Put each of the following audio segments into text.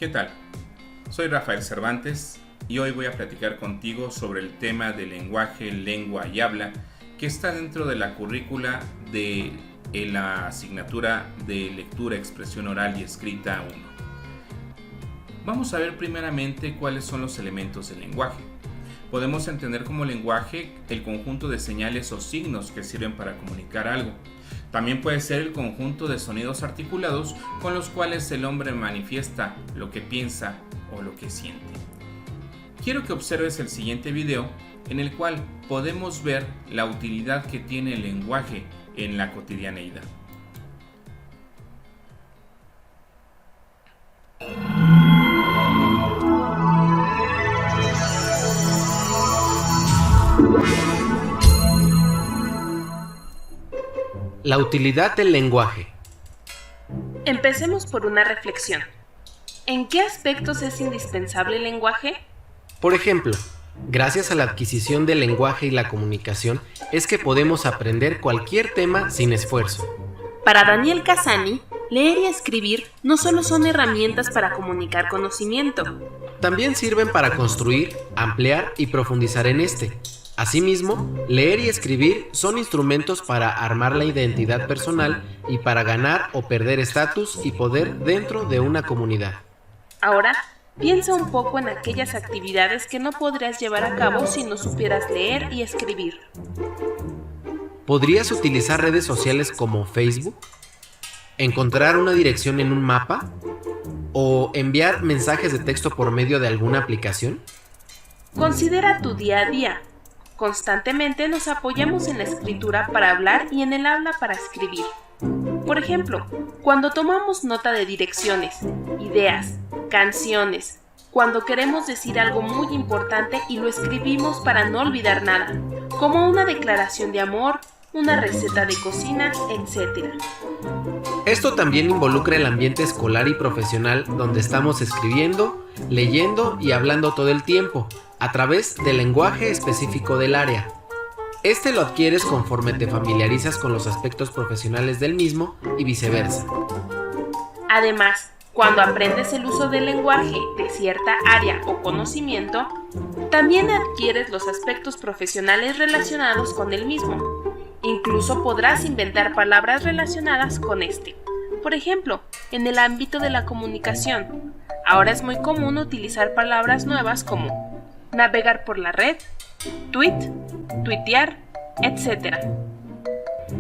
¿Qué tal? Soy Rafael Cervantes y hoy voy a platicar contigo sobre el tema del lenguaje, lengua y habla que está dentro de la currícula de la asignatura de lectura, expresión oral y escrita 1. Vamos a ver primeramente cuáles son los elementos del lenguaje. Podemos entender como lenguaje el conjunto de señales o signos que sirven para comunicar algo. También puede ser el conjunto de sonidos articulados con los cuales el hombre manifiesta lo que piensa o lo que siente. Quiero que observes el siguiente video en el cual podemos ver la utilidad que tiene el lenguaje en la cotidianeidad. La utilidad del lenguaje. Empecemos por una reflexión. ¿En qué aspectos es indispensable el lenguaje? Por ejemplo, gracias a la adquisición del lenguaje y la comunicación es que podemos aprender cualquier tema sin esfuerzo. Para Daniel Cassani, leer y escribir no solo son herramientas para comunicar conocimiento. También sirven para construir, ampliar y profundizar en este. Asimismo, leer y escribir son instrumentos para armar la identidad personal y para ganar o perder estatus y poder dentro de una comunidad. Ahora, piensa un poco en aquellas actividades que no podrías llevar a cabo si no supieras leer y escribir. ¿Podrías utilizar redes sociales como Facebook? ¿Encontrar una dirección en un mapa? ¿O enviar mensajes de texto por medio de alguna aplicación? Considera tu día a día. Constantemente nos apoyamos en la escritura para hablar y en el habla para escribir. Por ejemplo, cuando tomamos nota de direcciones, ideas, canciones, cuando queremos decir algo muy importante y lo escribimos para no olvidar nada, como una declaración de amor, una receta de cocina, etc. Esto también involucra el ambiente escolar y profesional donde estamos escribiendo, leyendo y hablando todo el tiempo, a través del lenguaje específico del área. Este lo adquieres conforme te familiarizas con los aspectos profesionales del mismo y viceversa. Además, cuando aprendes el uso del lenguaje de cierta área o conocimiento, también adquieres los aspectos profesionales relacionados con el mismo. Incluso podrás inventar palabras relacionadas con este. Por ejemplo, en el ámbito de la comunicación, ahora es muy común utilizar palabras nuevas como navegar por la red, tweet, tuitear, etc.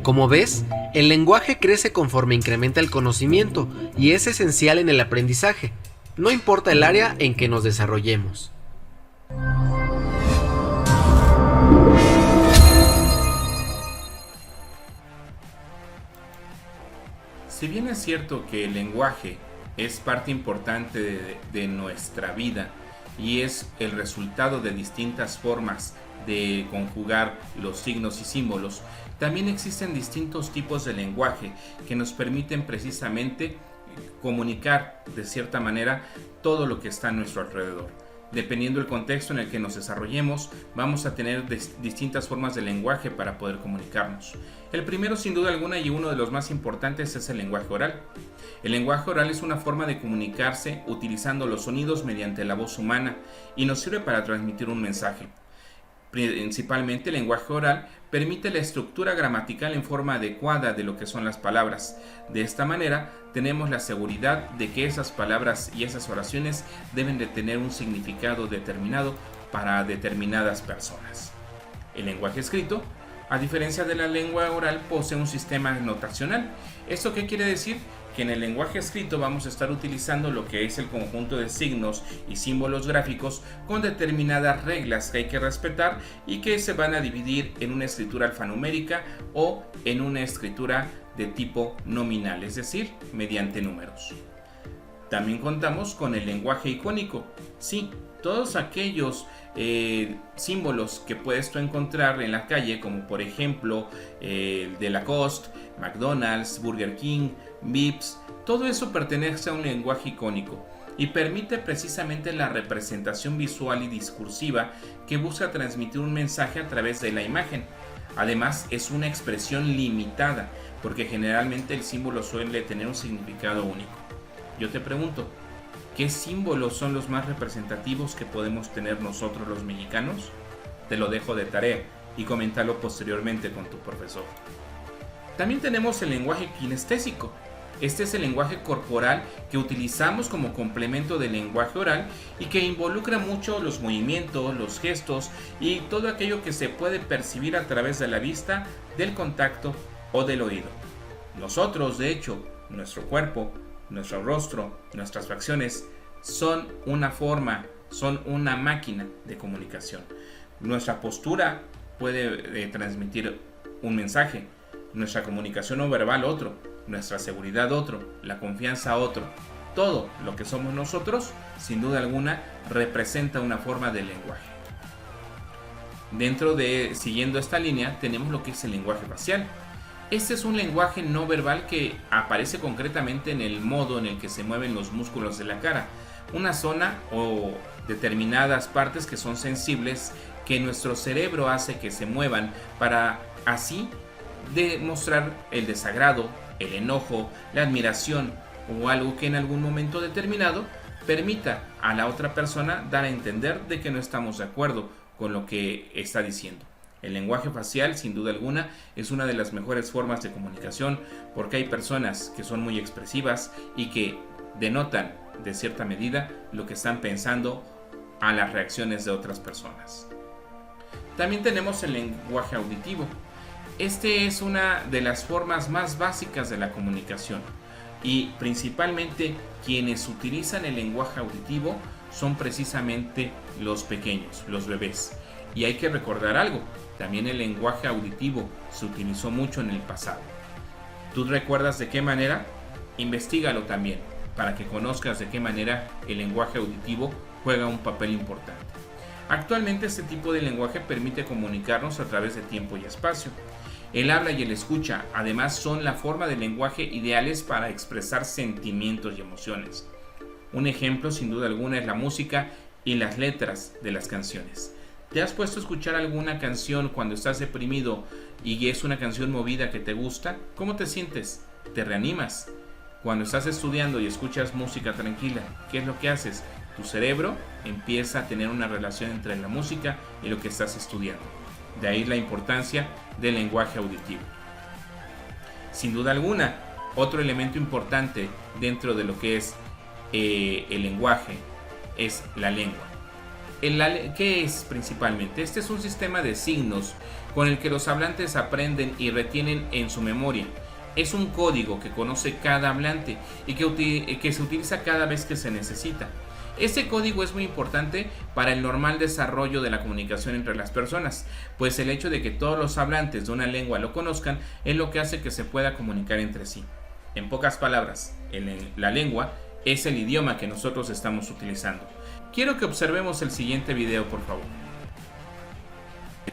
Como ves, el lenguaje crece conforme incrementa el conocimiento y es esencial en el aprendizaje, no importa el área en que nos desarrollemos. Si bien es cierto que el lenguaje es parte importante de nuestra vida y es el resultado de distintas formas de conjugar los signos y símbolos, también existen distintos tipos de lenguaje que nos permiten precisamente comunicar de cierta manera todo lo que está a nuestro alrededor. Dependiendo del contexto en el que nos desarrollemos, vamos a tener distintas formas de lenguaje para poder comunicarnos. El primero, sin duda alguna, y uno de los más importantes, es el lenguaje oral. El lenguaje oral es una forma de comunicarse utilizando los sonidos mediante la voz humana y nos sirve para transmitir un mensaje. Principalmente el lenguaje oral permite la estructura gramatical en forma adecuada de lo que son las palabras. De esta manera tenemos la seguridad de que esas palabras y esas oraciones deben de tener un significado determinado para determinadas personas. El lenguaje escrito, a diferencia de la lengua oral, posee un sistema notacional. ¿Esto qué quiere decir? Que en el lenguaje escrito vamos a estar utilizando lo que es el conjunto de signos y símbolos gráficos con determinadas reglas que hay que respetar y que se van a dividir en una escritura alfanumérica o en una escritura de tipo nominal, es decir, mediante números. También contamos con el lenguaje icónico. Sí, todos aquellos símbolos que puedes tú encontrar en la calle, como por ejemplo de Lacoste, McDonald's, Burger King, Vips, todo eso pertenece a un lenguaje icónico y permite precisamente la representación visual y discursiva que busca transmitir un mensaje a través de la imagen. Además, es una expresión limitada, porque generalmente el símbolo suele tener un significado único. Yo te pregunto, ¿Qué símbolos son los más representativos que podemos tener nosotros los mexicanos? Te lo dejo de tarea y coméntalo posteriormente con tu profesor. También tenemos el lenguaje kinestésico. Este es el lenguaje corporal que utilizamos como complemento del lenguaje oral y que involucra mucho los movimientos, los gestos y todo aquello que se puede percibir a través de la vista, del contacto o del oído. Nosotros, de hecho, nuestro cuerpo, nuestro rostro, nuestras facciones son una forma, son una máquina de comunicación. Nuestra postura puede transmitir un mensaje, nuestra comunicación no verbal otro, nuestra seguridad otro, la confianza otro. Todo lo que somos nosotros, sin duda alguna, representa una forma de lenguaje. Siguiendo esta línea, tenemos lo que es el lenguaje facial. Este es un lenguaje no verbal que aparece concretamente en el modo en el que se mueven los músculos de la cara, una zona o determinadas partes que son sensibles que nuestro cerebro hace que se muevan para así demostrar el desagrado, el enojo, la admiración o algo que en algún momento determinado permita a la otra persona dar a entender de que no estamos de acuerdo con lo que está diciendo. El lenguaje facial, sin duda alguna, es una de las mejores formas de comunicación porque hay personas que son muy expresivas y que denotan de cierta medida lo que están pensando a las reacciones de otras personas. También tenemos el lenguaje auditivo. Este es una de las formas más básicas de la comunicación y principalmente quienes utilizan el lenguaje auditivo son precisamente los pequeños, los bebés. Y hay que recordar algo, también el lenguaje auditivo se utilizó mucho en el pasado. ¿Tú recuerdas de qué manera? Investígalo también para que conozcas de qué manera el lenguaje auditivo juega un papel importante. Actualmente este tipo de lenguaje permite comunicarnos a través de tiempo y espacio. El habla y el escucha, además, son la forma de lenguaje ideales para expresar sentimientos y emociones. Un ejemplo, sin duda alguna, es la música y las letras de las canciones. ¿Te has puesto a escuchar alguna canción cuando estás deprimido y es una canción movida que te gusta? ¿Cómo te sientes? ¿Te reanimas? Cuando estás estudiando y escuchas música tranquila, ¿qué es lo que haces? Tu cerebro empieza a tener una relación entre la música y lo que estás estudiando. De ahí la importancia del lenguaje auditivo. Sin duda alguna, otro elemento importante dentro de lo que es el lenguaje es la lengua. ¿Qué es principalmente? Este es un sistema de signos con el que los hablantes aprenden y retienen en su memoria. Es un código que conoce cada hablante y que se utiliza cada vez que se necesita. Este código es muy importante para el normal desarrollo de la comunicación entre las personas, pues el hecho de que todos los hablantes de una lengua lo conozcan es lo que hace que se pueda comunicar entre sí. En pocas palabras, la lengua es el idioma que nosotros estamos utilizando. Quiero que observemos el siguiente video, por favor.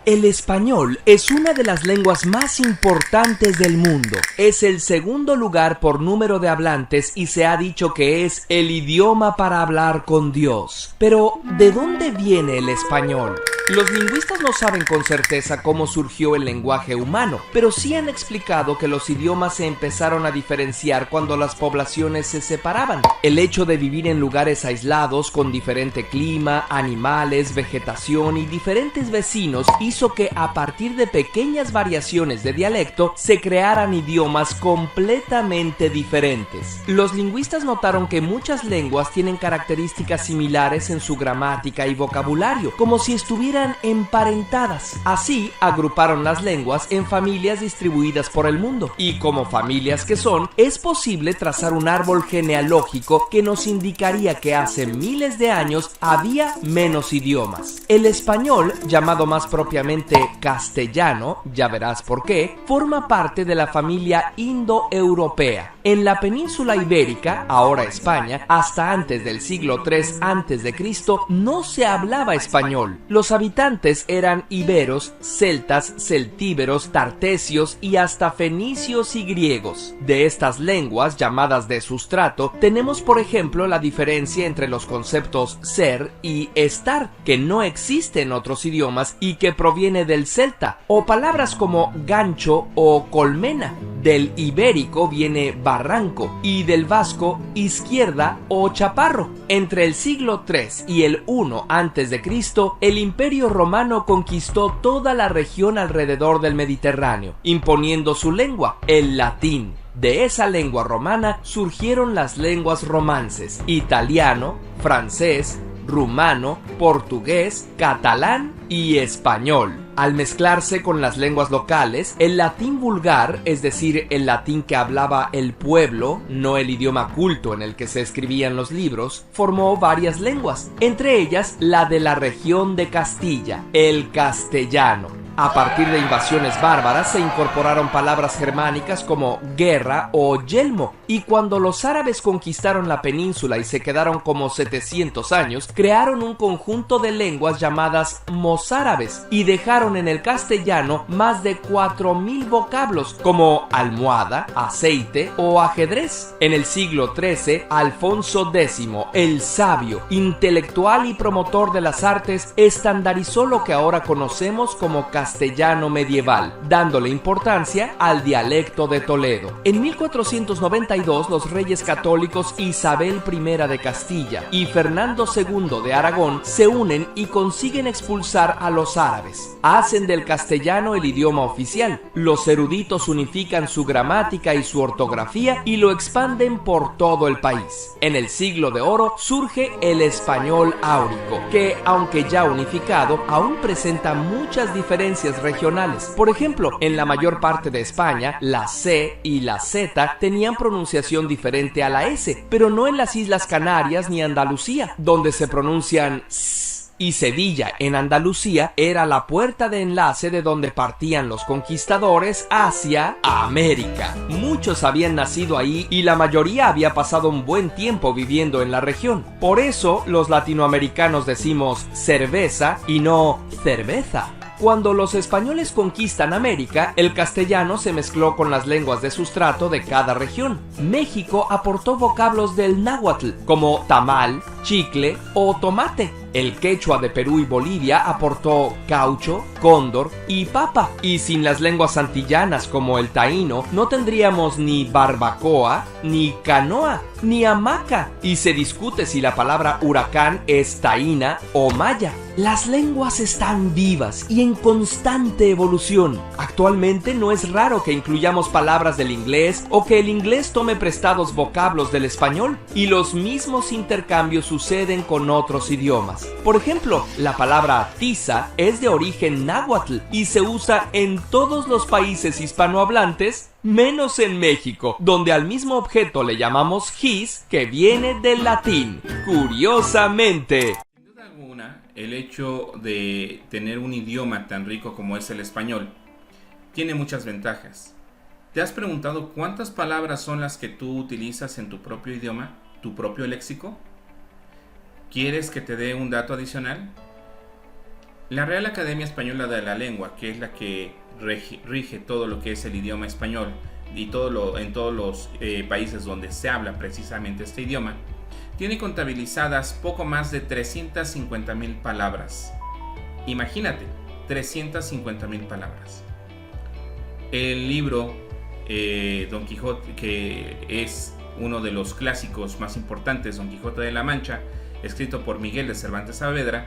El español es una de las lenguas más importantes del mundo. Es el segundo lugar por número de hablantes y se ha dicho que es el idioma para hablar con Dios. Pero, ¿de dónde viene el español? Los lingüistas no saben con certeza cómo surgió el lenguaje humano, pero sí han explicado que los idiomas se empezaron a diferenciar cuando las poblaciones se separaban. El hecho de vivir en lugares aislados con diferente clima, animales, vegetación y diferentes vecinos hizo que a partir de pequeñas variaciones de dialecto se crearan idiomas completamente diferentes. Los lingüistas notaron que muchas lenguas tienen características similares en su gramática y vocabulario, como si estuvieran emparentadas. Así agruparon las lenguas en familias distribuidas por el mundo. Y como familias que son, es posible trazar un árbol genealógico que nos indicaría que hace miles de años había menos idiomas. El español, llamado más propiamente castellano, ya verás por qué, forma parte de la familia indoeuropea. En la península ibérica, ahora España, hasta antes del siglo III a.C., no se hablaba español. Los habitantes eran iberos, celtas, celtíberos, tartesios y hasta fenicios y griegos. De estas lenguas, llamadas de sustrato, tenemos por ejemplo la diferencia entre los conceptos ser y estar, que no existe en otros idiomas y que proviene del celta, o palabras como gancho o colmena. Del ibérico viene barranco y del vasco izquierda o chaparro. Entre el siglo III y el I a.C., el Imperio Romano conquistó toda la región alrededor del Mediterráneo, imponiendo su lengua, el latín. De esa lengua romana surgieron las lenguas romances: italiano, francés, rumano, portugués, catalán y español. Al mezclarse con las lenguas locales, el latín vulgar, es decir, el latín que hablaba el pueblo, no el idioma culto en el que se escribían los libros, formó varias lenguas, entre ellas la de la región de Castilla, el castellano. A partir de invasiones bárbaras se incorporaron palabras germánicas como guerra o yelmo, y cuando los árabes conquistaron la península y se quedaron como 700 años, crearon un conjunto de lenguas llamadas mozárabes y dejaron en el castellano más de 4.000 vocablos como almohada, aceite o ajedrez. En el siglo XIII, Alfonso X, el sabio, intelectual y promotor de las artes, estandarizó lo que ahora conocemos como castellano medieval, dándole importancia al dialecto de Toledo. En 1492, los reyes católicos Isabel I de Castilla y Fernando II de Aragón se unen y consiguen expulsar a los árabes. Hacen del castellano el idioma oficial. Los eruditos unifican su gramática y su ortografía y lo expanden por todo el país. En el siglo de oro surge el español áurico, que, aunque ya unificado, aún presenta muchas diferencias regionales. Por ejemplo, en la mayor parte de España, la C y la Z tenían pronunciación diferente a la S, pero no en las Islas Canarias ni Andalucía, donde se pronuncian S. Y Sevilla, en Andalucía, era la puerta de enlace de donde partían los conquistadores hacia América. Muchos habían nacido ahí y la mayoría había pasado un buen tiempo viviendo en la región. Por eso, los latinoamericanos decimos cerveza y no cerveza. Cuando los españoles conquistan América, el castellano se mezcló con las lenguas de sustrato de cada región. México aportó vocablos del náhuatl, como tamal, chicle o tomate. El quechua de Perú y Bolivia aportó caucho, cóndor y papa. Y sin las lenguas antillanas como el taíno, no tendríamos ni barbacoa, ni canoa, ni hamaca. Y se discute si la palabra huracán es taína o maya. Las lenguas están vivas y en constante evolución. Actualmente no es raro que incluyamos palabras del inglés o que el inglés tome prestados vocablos del español, y los mismos intercambios suceden con otros idiomas. Por ejemplo, la palabra tiza es de origen náhuatl y se usa en todos los países hispanohablantes, menos en México, donde al mismo objeto le llamamos gis, que viene del latín. Curiosamente. Sin duda alguna, el hecho de tener un idioma tan rico como es el español tiene muchas ventajas. ¿Te has preguntado cuántas palabras son las que tú utilizas en tu propio idioma, tu propio léxico? ¿Quieres que te dé un dato adicional? La Real Academia Española de la Lengua, que es la que rige todo lo que es el idioma español y en todos los países donde se habla precisamente este idioma, tiene contabilizadas poco más de 350,000 palabras. Imagínate, 350,000 palabras. El libro Don Quijote, que es uno de los clásicos más importantes, Don Quijote de la Mancha, escrito por Miguel de Cervantes Saavedra,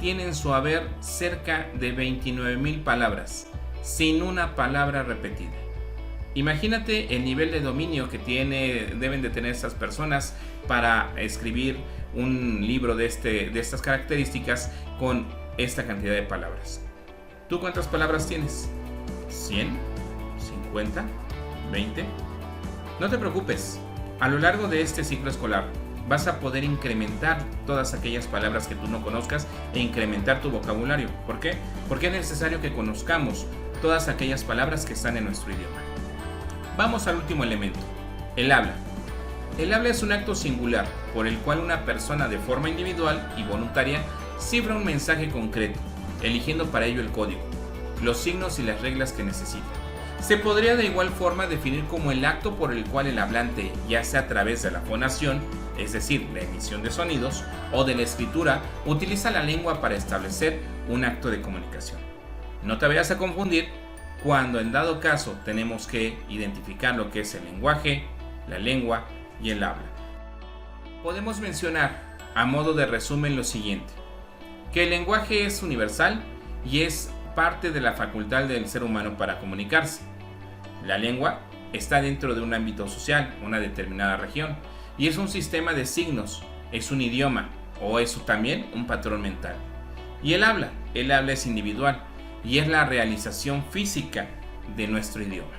tiene en su haber cerca de 29,000 palabras, sin una palabra repetida. Imagínate el nivel de dominio que deben de tener estas personas para escribir un libro de estas características con esta cantidad de palabras. ¿Tú cuántas palabras tienes? ¿100? ¿50? ¿20? No te preocupes, a lo largo de este ciclo escolar vas a poder incrementar todas aquellas palabras que tú no conozcas e incrementar tu vocabulario. ¿Por qué? Porque es necesario que conozcamos todas aquellas palabras que están en nuestro idioma. Vamos al último elemento, el habla. El habla es un acto singular por el cual una persona de forma individual y voluntaria cifra un mensaje concreto, eligiendo para ello el código, los signos y las reglas que necesita. Se podría de igual forma definir como el acto por el cual el hablante, ya sea a través de la fonación, es decir, la emisión de sonidos, o de la escritura, utiliza la lengua para establecer un acto de comunicación. No te vayas a confundir cuando en dado caso tenemos que identificar lo que es el lenguaje, la lengua y el habla. Podemos mencionar a modo de resumen lo siguiente: que el lenguaje es universal y es parte de la facultad del ser humano para comunicarse. La lengua está dentro de un ámbito social, una determinada región, y es un sistema de signos, es un idioma o es también un patrón mental. Y el habla es individual y es la realización física de nuestro idioma.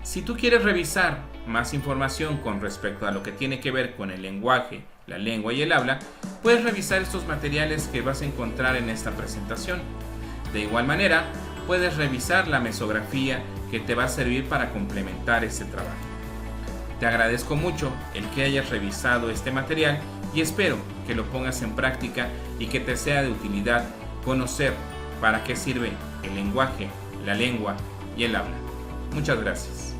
Si tú quieres revisar más información con respecto a lo que tiene que ver con el lenguaje, la lengua y el habla, puedes revisar estos materiales que vas a encontrar en esta presentación. De igual manera, puedes revisar la mesografía que te va a servir para complementar este trabajo. Te agradezco mucho el que hayas revisado este material y espero que lo pongas en práctica y que te sea de utilidad conocer para qué sirve el lenguaje, la lengua y el habla. Muchas gracias.